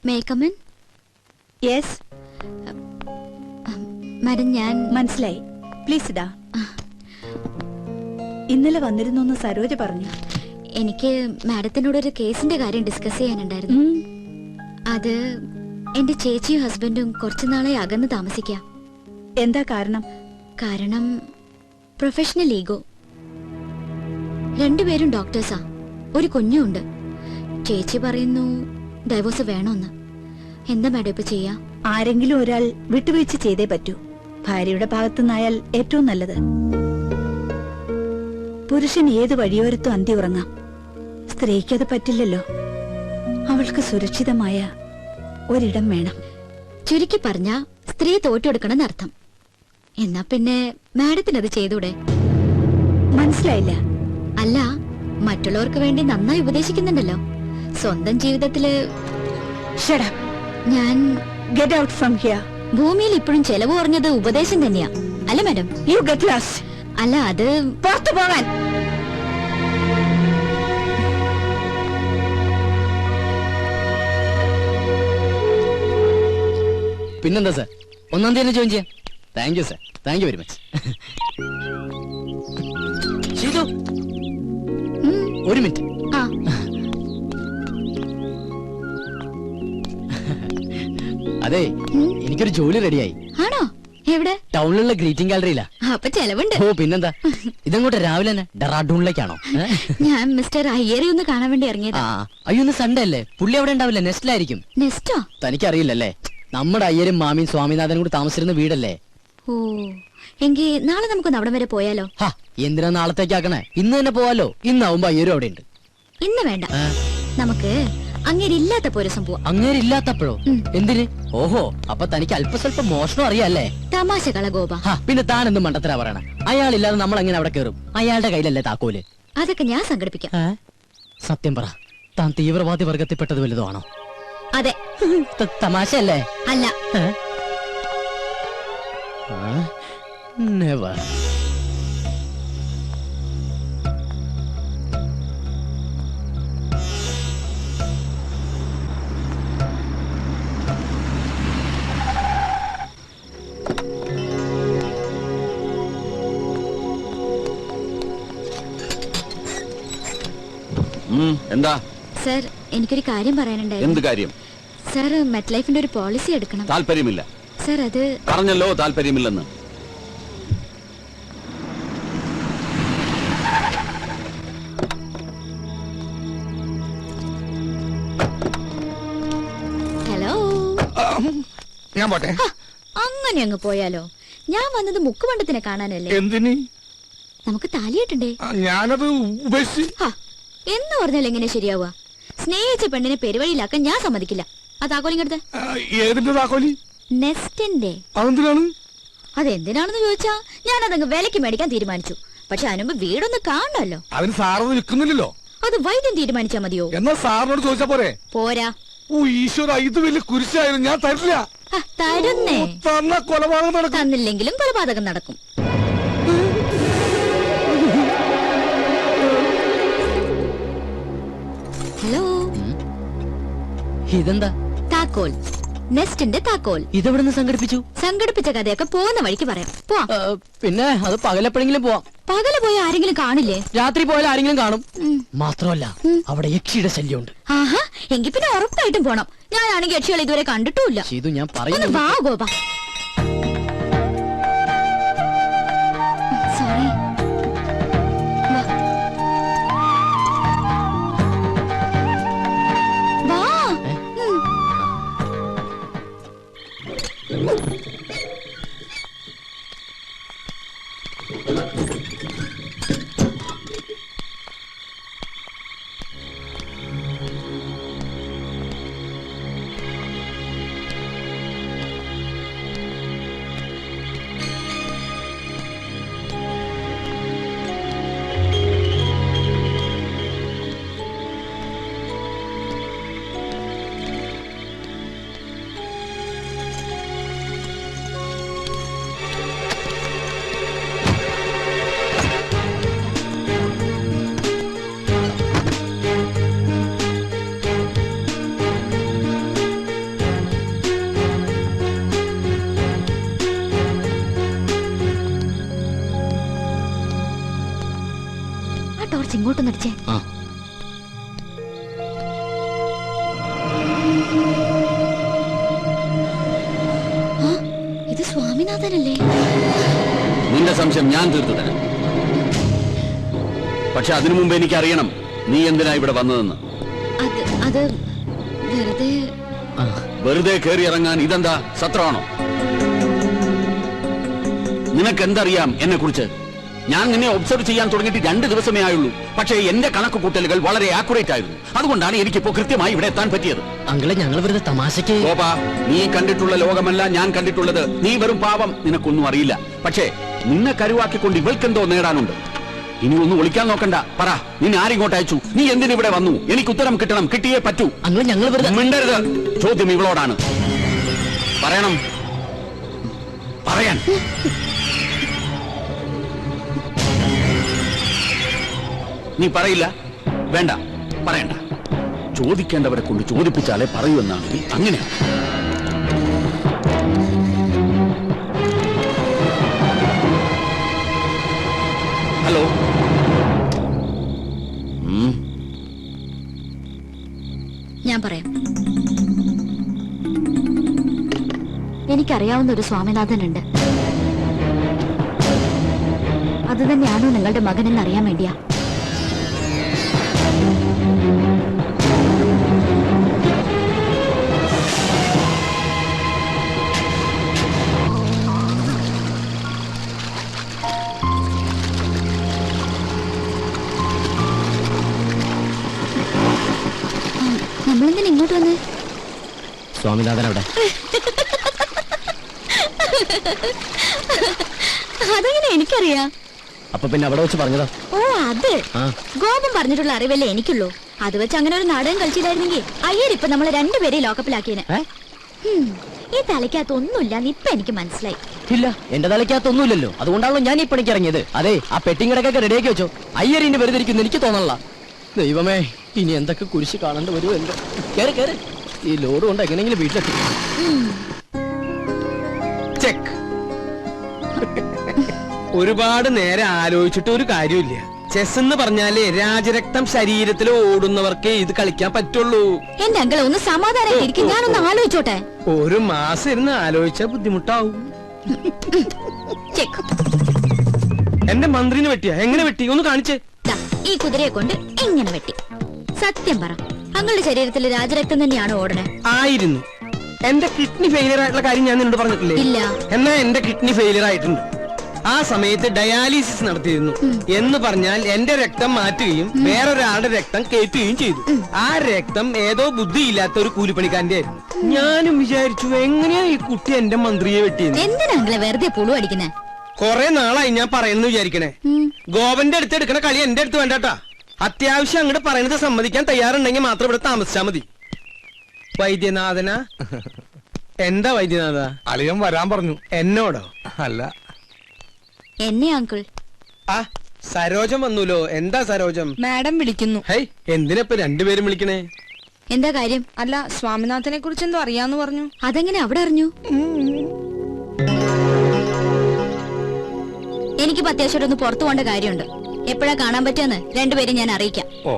May I come in? Yes. Madam, ഞാൻ മനസ്സിലായി. Please ഇടാ. ഇന്നലെ വന്നിരുന്നു സരോജ പറഞ്ഞു. എനിക്ക് മാഡത്തിനോടൊരു കേസിന്റെ കാര്യം ഡിസ്കസ് ചെയ്യാനുണ്ടായിരുന്നു. അത് എന്റെ ചേച്ചിയും ഹസ്ബൻഡും കുറച്ചുനാളെ അകന്ന് താമസിക്കാം. എന്താ കാരണം? കാരണം പ്രൊഫഷണൽ ഈഗോ. രണ്ടുപേരും ഡോക്ടേഴ്സാ, ഒരു കുഞ്ഞുണ്ട്. ചേച്ചി പറയുന്നു ഡൈവോഴ്സ് വേണമെന്ന്. എന്താ മാഡം ഇപ്പൊ ചെയ്യാ? ആരെങ്കിലും ഒരാൾ വിട്ടുവീഴ്ച ചെയ്തേ പറ്റൂ. ഭാര്യയുടെ ഭാഗത്തുനിന്നായാൽ ഏറ്റവും നല്ലത്. പുരുഷൻ ഏത് വഴിയോരത്തും അന്തി ഉറങ്ങാം. സ്ത്രീക്കത് പറ്റില്ലല്ലോ. അവൾക്ക് സുരക്ഷിതമായ ഒരിടം വേണം. ചുരുക്കി പറഞ്ഞ സ്ത്രീ തോറ്റെടുക്കണം അർത്ഥം. എന്നാ പിന്നെ മാഡത്തിനത് ചെയ്തൂടെ? മനസ്സിലായില്ല. അല്ല, മറ്റുള്ളവർക്ക് വേണ്ടി നന്നായി ഉപദേശിക്കുന്നുണ്ടല്ലോ. സ്വന്തം ജീവിതത്തില് ഞാൻ ഗെറ്റ് ഔട്ട് ഫ്രം ഹിയർ. ഭൂമിയിൽ ഇപ്പോഴും ചെലവ് കുറഞ്ഞത് ഉപദേശം തന്നെയാ, അല്ല മാഡം? You get lost. അല്ല, അത് പുറത്തു പോകാൻ. പിന്നെന്താ സാർ, 1-ാം തീയതി ജോയിൻ ചെയ്യാം. Thank you sir, thank you very much. Sheethu, ഒരു മിനിറ്റ്. ആ, അതെ, എനിക്കൊരു ജോലി റെഡിയായി. ആണോ? എവിടെ? ടൗണിലുള്ള ഗ്രീറ്റിംഗ് ഗാലറിയിലാ. അപ്പൊ ചെലവുണ്ട്. ഓ പിന്നെന്താ. ഇതങ്ങോട്ട് രാവിലെ തന്നെ ഡെറാഡൂണിലേക്കാണോ? ഞാൻ മിസ്റ്റർ അയ്യരെ ഒന്ന് കാണാൻ വേണ്ടി ഇറങ്ങിയതാ. അയ്യോ, ഇന്ന് സൺഡേ അല്ലേ? പുള്ളി അവിടെ ഉണ്ടാവില്ല, നെസ്റ്റിലായിരിക്കും. നെസ്റ്റോ? തനിക്കറിയില്ലല്ലേ, നമ്മുടെ അയ്യരും മാമിയും സ്വാമിനാഥനും കൂടി താമസിച്ചിരുന്ന വീടല്ലേ. ഓ, എങ്കിൽ നാളെ നമുക്കൊന്ന് അവിടം വരെ പോയാലോ? എന്തിനാ നാളത്തേക്കാക്കണേ? ഇന്ന് തന്നെ പോവാലോ. ഇന്നാവുമ്പോ അയ്യരും അവിടെ ഉണ്ട്. ഇന്ന് വേണ്ട, നമുക്ക് അങ്ങേരില്ലാത്തപ്പോ ഒരു സംഭവം. അങ്ങേരില്ലാത്തപ്പോഴോ? എന്തിന്? ഓഹോ, അപ്പൊ തനിക്ക് അല്പസ്വല്പം മോഷണം അറിയാല്ലേ? തമാശകള ഗോപ. പിന്നെ താൻ എന്തും മണ്ടത്തരാ പറയണ? അയാളില്ലാതെ നമ്മൾ എങ്ങനെ അവിടെ കയറും? അയാളുടെ കയ്യിലല്ലേ താക്കോല്? അതൊക്കെ ഞാൻ സംഘടിപ്പിക്കാം. സത്യം പറ, താൻ തീവ്രവാദി വർഗത്തിൽപ്പെട്ടത് വലുതോ ആണോ? അതെ. തമാശയല്ലേ? അല്ല. നെവർ. എന്താ സർ, എനിക്കൊരു കാര്യം പറയാനുണ്ടായിരുന്നു. എന്ത് കാര്യം? സർ, മെറ്റ് ലൈഫിന്റെ ഒരു പോളിസി എടുക്കണം. താല്പര്യമില്ല. സർ, അത് പറഞ്ഞല്ലോ താല്പര്യമില്ലെന്ന്. ഹലോ. ഞാൻ പോട്ടെ. അങ്ങനെ അങ്ങ് പോയാലോ? ഞാൻ വന്നത് മുക്കുമണ്ടത്തിനെ കാണാനല്ലേ. എന്തിന്? നമുക്ക് താലിയിട്ടുണ്ട്. ഞാനത് ഉപേക്ഷിച്ച്. എന്ന് പറഞ്ഞാൽ എങ്ങനെ ശരിയാവുക? സ്നേഹിച്ച പെണ്ണിനെ പെരുവഴിയിലാക്കാൻ ഞാൻ സമ്മതിക്കില്ല. ആ താക്കോലിങ്ങടുത്ത്. ഏതിന്റെ താക്കോലി? നെസ്റ്റിന്റെ. അതെന്തിനാണ്? അതെന്തിനാണെന്ന് ചോദിച്ചാ ഞാൻ അതങ്ങ് വിലക്ക് മേടിക്കാൻ തീരുമാനിച്ചു. പക്ഷെ അതിനുമ്പ് വീടൊന്ന് കാണണല്ലോ. അതിന് സാറൊന്നും വിൽക്കുന്നില്ലല്ലോ. അത് വൈദ്യം തീരുമാനിച്ചാ മതിയോ? എന്നാ സാറിനോട് ചോദിച്ചാ പോരെ? പോരാ. ഓ ഈശ്വര, ഇത് വലിയ കുരിശായിരുന്നു. ഞാൻ തരില്ല. തരുന്നേ. തന്ന കൊലപാതകം നടക്കും. തന്നില്ലെങ്കിലും കൊലപാതകം നടക്കും. ഹലോ. ഇതെന്താ? താക്കോൽ. നെസ്റ്റിന്റെ താക്കോൽ. ഇതെവിടുന്ന് സംഘടിപ്പിച്ചു? സംഘടിപ്പിച്ച കഥയൊക്കെ പോകുന്ന വഴിക്ക് പറയാം. പോവാം. പിന്നെ അത് പകലെപ്പോഴെങ്കിലും പോവാം. പകല് പോയ ആരെങ്കിലും കാണില്ലേ? രാത്രി പോയാൽ ആരെങ്കിലും കാണും. മാത്രമല്ല അവിടെ യക്ഷിയുടെ ശല്യമുണ്ട്. ആഹാ, എങ്കിൽ പിന്നെ ഉറപ്പായിട്ടും പോണം. ഞാനാണെങ്കിൽ യക്ഷികൾ ഇതുവരെ കണ്ടിട്ടുമില്ല. ചെയ്തു, ഞാൻ ഒന്ന് പറയുന്നു. വാ ഗോപ. സോറി. വാ. മരിച്ചേ. ആ. ആ, ഇത് സ്വാമിനാഥനല്ലേ? നിന്റെ സംശയം ഞാൻ തീർത്തു തരാം. പക്ഷെ അതിനു മുമ്പ് എനിക്കറിയണം നീ എന്തിനാ ഇവിടെ വന്നതെന്ന്. അത് വെറുതെ. വെറുതെ കയറി ഇറങ്ങാൻ ഇതെന്താ സത്രമാണോ? നിനക്ക് എന്തറിയാം എന്നെ കുറിച്ച്? ഞാൻ നിന്നെ ഒബ്സർവ് ചെയ്യാൻ തുടങ്ങിയിട്ട് 2 ദിവസമേ ആയുള്ളൂ. പക്ഷേ എന്റെ കണക്ക് കൂട്ടലുകൾ വളരെ ആക്യുറേറ്റ് ആയിരുന്നു. അതുകൊണ്ടാണ് എനിക്കിപ്പോ കൃത്യമായി ഇവിടെ എത്താൻ പറ്റിയത്. അങ്കിളെ, ഞങ്ങൾ വെറുതെ തമാശക്ക്. ഗോപാ, നീ കണ്ടിട്ടുള്ള ലോകമല്ല ഞാൻ കണ്ടിട്ടുള്ളത്. നീ വെറും പാവം, നിനക്കൊന്നും അറിയില്ല. പക്ഷേ നിന്നെ കരുവാക്കിക്കൊണ്ട് ഇവൾക്കെന്തോ നേടാനുണ്ട്. ഇനി ഒന്നും ഒളിക്കാൻ നോക്കണ്ട. പറ, നിന്നെ ആരിങ്ങോട്ട് അയച്ചു? നീ എന്തിനിവിടെ വന്നു? എനിക്ക് ഉത്തരം കിട്ടണം, കിട്ടിയേ പറ്റൂ. അങ്കിളെ, ഞങ്ങൾ വെറുതെ. മിണ്ടരുത്. ചോദ്യം ഇവളോടാണ്. പറയണം, പറയാൻ. നീ പറയില്ല? വേണ്ട, പറയണ്ട. ചോദിക്കേണ്ടവരെ കൊണ്ട് ചോദിപ്പിച്ചാലേ പറയൂ എന്നാണെങ്കിൽ അങ്ങനെയാണ്. ഹലോ. ഞാൻ പറയാം. എനിക്കറിയാവുന്ന ഒരു സ്വാമിനാഥനുണ്ട്. അത് തന്നെയാണോ നിങ്ങളുടെ മകനെന്ന് അറിയാൻ വേണ്ടിയാ. നമ്മളെന്തിനാ ഇങ്ങോട്ട് വന്ന്? സ്വാമിനാഥൻ അവിടെ. അതെങ്ങനെ എനിക്കറിയാം? അപ്പൊ പിന്നെ അവിടെ വെച്ച് പറഞ്ഞതാ. ഓ, അത് ഗോപം പറഞ്ഞിട്ടുള്ള അറിവല്ലേ എനിക്കുള്ളൂ. അത് വെച്ച് അങ്ങനെ ഒരു നാടകം കളിച്ചില്ലായിരുന്നെങ്കിൽ അയ്യരിപ്പൊ നമ്മളെ 2 പേരെയും ലോക്കപ്പിലാക്കിയേനെ. ഈ തലയ്ക്കകത്ത് ഒന്നുമില്ലാന്ന് ഇപ്പൊ എനിക്ക് മനസ്സിലായി. ഇല്ല, എന്റെ തലയ്ക്കകത്തൊന്നുമില്ലല്ലോ. അതുകൊണ്ടാണല്ലോ ഞാൻ ഈ പണിക്ക് ഇറങ്ങിയത്. അതെ, ആ പെട്ടിങ് കിടക്കൊക്കെ റെഡിയാക്കി വെച്ചോ. അയ്യറിന് വെറുതെ ഇരിക്കുന്നു എനിക്ക് തോന്നല്ല. ദൈവമേ, ഇനി എന്തൊക്കെ കുരിശ് കാണേണ്ടി വരുമോ എന്തോ. കേറ് കേറ്. ഈ ലോഡ് കൊണ്ട് എങ്ങനെയെങ്കിലും വീട്ടിലെത്തി. ചെക്ക്. ഒരുപാട് നേരം ആലോചിച്ചിട്ട് ഒരു കാര്യമില്ല. ചെസ് എന്ന് പറഞ്ഞാലേ രാജരക്തം ശരീരത്തിൽ ഓടുന്നവർക്കേ ഇത് കളിക്കാൻ പറ്റുള്ളൂ. എന്റെ അങ്കിളെ ഒന്ന് സമാധാനം, ഞാനൊന്ന് ആലോചിച്ചോട്ടെ. ഒരു മാസം ഇരുന്ന് ആലോചിച്ചാ ബുദ്ധിമുട്ടാവും. ചെക്ക്. എന്റെ മന്ത്രിനെ വെട്ടിയാ? എങ്ങനെ വെട്ടി? ഒന്ന് കാണിച്ചേ. ഈ കുതിരയെ കൊണ്ട് ഇങ്ങനെ വെട്ടി. സത്യം പറ, അങ്ങളുടെ ശരീരത്തിൽ രാജരക്തം തന്നെയാണ് ഓടണേ? ആയിരുന്നു. എന്റെ കിഡ്നി ഫെയിലിയർ ആയിട്ടുള്ള കാര്യം ഞാൻ നിന്നോട് പറഞ്ഞിട്ടില്ലേ? ഇല്ല. എന്നാ എന്റെ കിഡ്നി ഫെയിലിയർ ആയിട്ടുണ്ട്. ആ സമയത്ത് ഡയാലിസിസ് നടത്തിയിരുന്നു. എന്ന് പറഞ്ഞാൽ എന്റെ രക്തം മാറ്റുകയും വേറൊരാളുടെ രക്തം കയറ്റുകയും ചെയ്തു. ആ രക്തം ഏതോ ബുദ്ധിയില്ലാത്ത ഒരു കൂലിപ്പണിക്കാരന്റെ ആയിരുന്നു. ഞാനും വിചാരിച്ചു, എങ്ങനെയാ ഈ കുട്ടി എന്റെ മന്ത്രിയെ വെട്ടിയെന്ന്. എന്തിനാ അങ്കിളെ വെറുതെ പുളു അടിക്കുന്നേ? കൊറേ നാളായി ഞാൻ പറയുന്നു വിചാരിക്കണേ. ഗോവന്റെ അടുത്ത് എടുക്കണ കളി എന്റെ അടുത്ത് വേണ്ടാട്ടാ. അത്യാവശ്യം അങ്ങോട്ട് പറയുന്നത് സമ്മതിക്കാൻ തയ്യാറുണ്ടെങ്കിൽ മാത്രം ഇവിടെ താമസിച്ചാ മതി. വൈദ്യനാഥന. എന്താ വൈദ്യനാഥ? അളിയൻ വരാൻ പറഞ്ഞു. എന്നോടോ? അല്ല, എന്നെ അങ്കിൾ. ആ, സരോജം വന്നൂലോ. എന്താ സരോജം? മാഡം വിളിക്കുന്നു. ഹൈ, എന്തിനപ്പൊ 2 പേരും വിളിക്കണേ? എന്താ കാര്യം? അല്ല, സ്വാമിനാഥനെ കുറിച്ച് എന്തോ അറിയാന്ന് പറഞ്ഞു. അതെങ്ങനെ അവിടെ അറിഞ്ഞു? എനിക്കിപ്പോ അത്യാവശ്യം ഒന്ന് പുറത്തു പോകേണ്ട കാര്യമുണ്ട്. എപ്പോഴാ കാണാൻ പറ്റുമെന്ന് 2 പേരും ഞാൻ അറിയിക്കാം. ഓ